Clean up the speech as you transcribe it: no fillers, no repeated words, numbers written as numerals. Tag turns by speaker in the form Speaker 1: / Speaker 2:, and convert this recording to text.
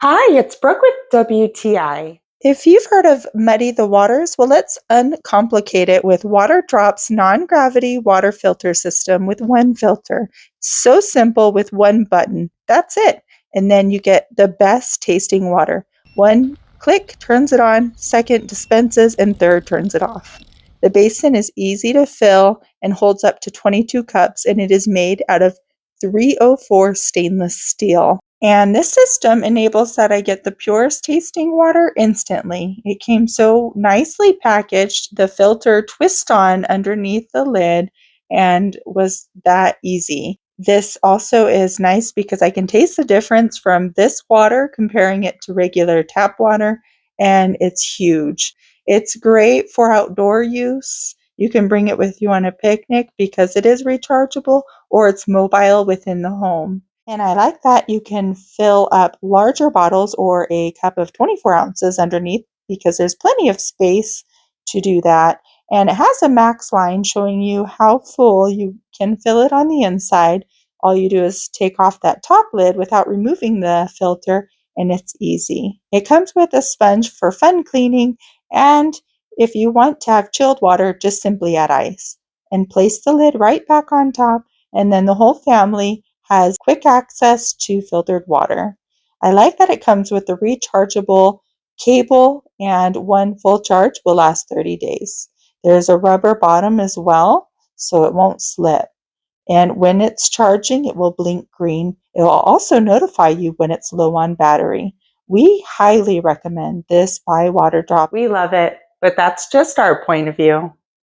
Speaker 1: Hi, it's Brooke with WTI.
Speaker 2: If you've heard of Muddy the Waters, well, let's uncomplicate it with Waterdrop's non-gravity water filter system with one filter. It's so simple with one button. That's it. And then you get the best tasting water. One click turns it on, second dispenses, and third turns it off. The basin is easy to fill and holds up to 22 cups, and it is made out of 304 stainless steel. And this system enables that I get the purest tasting water instantly. It came so nicely packaged. The filter twists on underneath the lid and was that easy. This also is nice because I can taste the difference from this water comparing it to regular tap water, and it's huge. It's great for outdoor use. You can bring it with you on a picnic because it is rechargeable, or it's mobile within the home. And I like that you can fill up larger bottles or a cup of 24 ounces underneath because there's plenty of space to do that. And it has a max line showing you how full you can fill it on the inside. All you do is take off that top lid without removing the filter, and it's easy. It comes with a sponge for fun cleaning, and if you want to have chilled water, just simply add ice and place the lid right back on top, and then the whole family has quick access to filtered water. I like that it comes with a rechargeable cable, and one full charge will last 30 days. There's a rubber bottom as well, so it won't slip. And when it's charging, it will blink green. It will also notify you when it's low on battery. We highly recommend this by Waterdrop.
Speaker 1: We love it, but that's just our point of view.